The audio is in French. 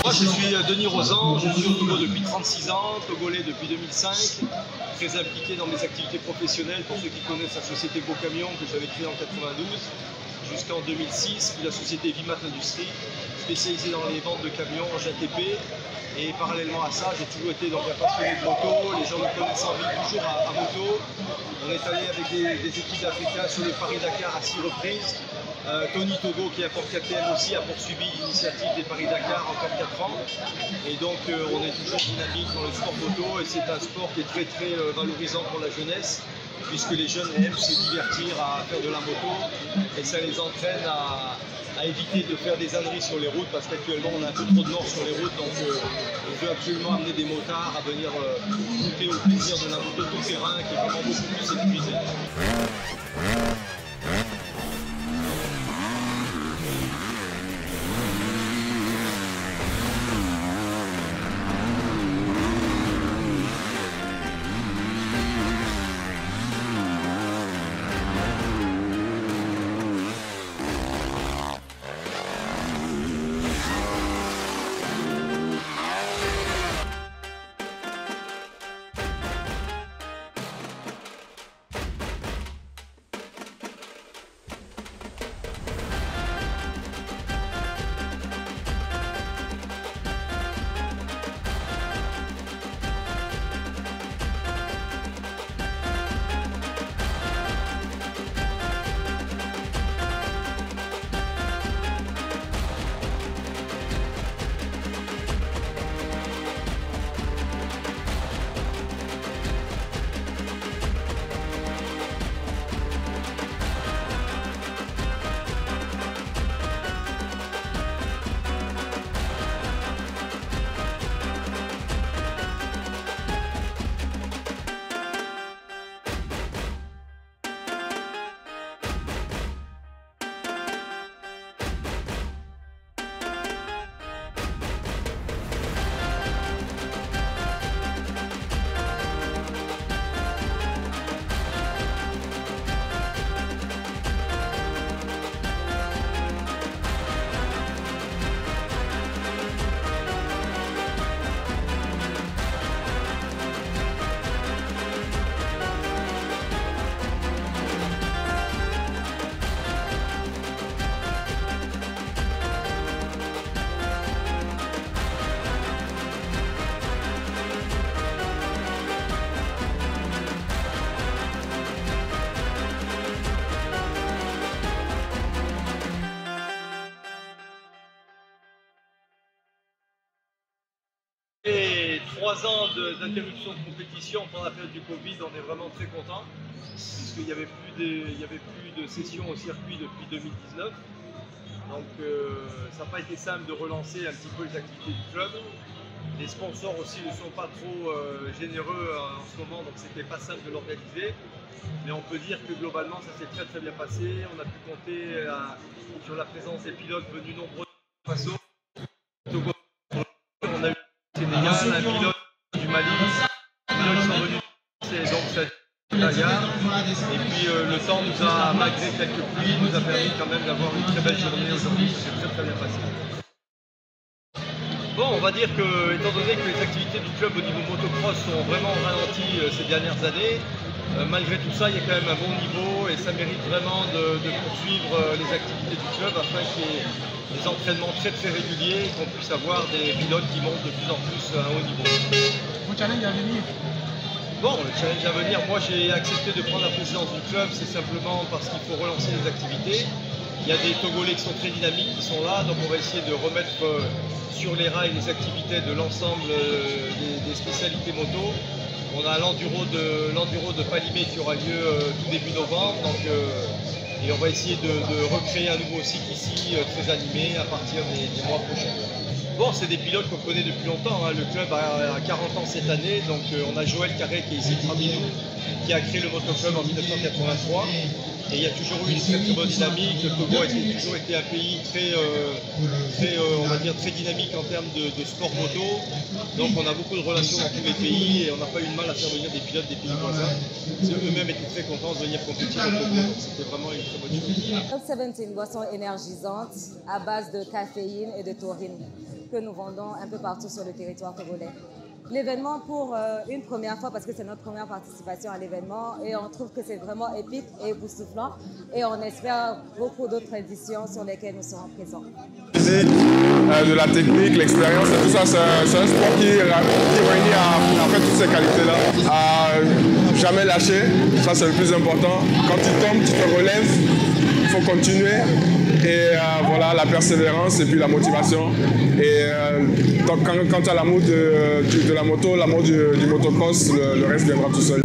Moi je suis Denis Rozan, je suis au Togo depuis 36 ans, togolais depuis 2005, très impliqué dans mes activités professionnelles. Pour ceux qui connaissent la société Go Camion que j'avais créée en 92 jusqu'en 2006, puis la société Vimat Industrie, spécialisée dans les ventes de camions en GTP. Et parallèlement à ça, j'ai toujours été donc un passionné de moto. Les gens me connaissent en ville toujours à moto. On est allé avec des équipes d'Africains sur le Paris-Dakar à 6 reprises. Tony Togo, qui est un porte-KTM aussi, a poursuivi l'initiative des Paris-Dakar encore 4 ans. Et donc on est toujours dynamique dans le sport moto et c'est un sport qui est très très valorisant pour la jeunesse, puisque les jeunes aiment se divertir à faire de la moto et ça les entraîne à éviter de faire des âneries sur les routes, parce qu'actuellement on a un peu trop de morts sur les routes, donc on veut absolument amener des motards à venir goûter au plaisir de la moto tout terrain qui est vraiment beaucoup plus sécurisé. Et 3 ans d'interruption de compétition pendant la période du Covid, on est vraiment très content, puisqu'il n'y avait plus de sessions au circuit depuis 2019. Donc ça n'a pas été simple de relancer un petit peu les activités du club. Les sponsors aussi ne sont pas trop généreux en ce moment, donc c'était pas simple de l'organiser. Mais on peut dire que globalement ça s'est très très bien passé. On a pu compter sur la présence des pilotes venus nombreux de Faso. On a eu le Sénégal, un pilote du Mali, les pilotes sont venus, donc ça et puis le temps nous a, malgré quelques pluies, nous a permis quand même d'avoir une très belle journée aujourd'hui, ça s'est très très bien passé. Bon, on va dire que, étant donné que les activités du club au niveau motocross sont vraiment ralenties ces dernières années, malgré tout ça, il y a quand même un bon niveau et ça mérite vraiment de poursuivre les activités du club afin qu'il y ait des entraînements très très réguliers et qu'on puisse avoir des pilotes qui montent de plus en plus à un haut niveau. Mon challenge à venir? Bon, le challenge à venir, moi j'ai accepté de prendre la présidence du club, c'est simplement parce qu'il faut relancer les activités. Il y a des Togolais qui sont très dynamiques, qui sont là, donc on va essayer de remettre sur les rails les activités de l'ensemble des spécialités moto. On a l'enduro de Palimé qui aura lieu tout début novembre, donc, et on va essayer de recréer un nouveau site ici, très animé, à partir des mois prochains. Bon, c'est des pilotes qu'on connaît depuis longtemps, hein. Le club a 40 ans cette année, donc on a Joël Carré qui est ici parmi nous, qui a créé le motoclub en 1983. Et il y a toujours eu une très bonne dynamique. Le Togo a toujours été un pays on va dire, très dynamique en termes de sport moto. Donc on a beaucoup de relations dans tous les pays et on n'a pas eu de mal à faire venir des pilotes des pays voisins. Eux-mêmes étaient très contents de venir compétir au Togo. Donc c'était vraiment une très bonne chose. Top 7, c'est une boisson énergisante à base de caféine et de taurine que nous vendons un peu partout sur le territoire togolais. L'événement pour une première fois, parce que c'est notre première participation à l'événement, et on trouve que c'est vraiment épique et époustouflant, et on espère beaucoup d'autres éditions sur lesquelles nous serons présents. De la technique, l'expérience, tout ça, c'est un sport qui réunit en fait toutes ces qualités-là. À jamais lâcher, ça c'est le plus important. Quand tu tombes, tu te relèves, il faut continuer. Et voilà, la persévérance et puis la motivation. Et quand tu as l'amour de la moto, l'amour du motocross, le reste viendra tout seul.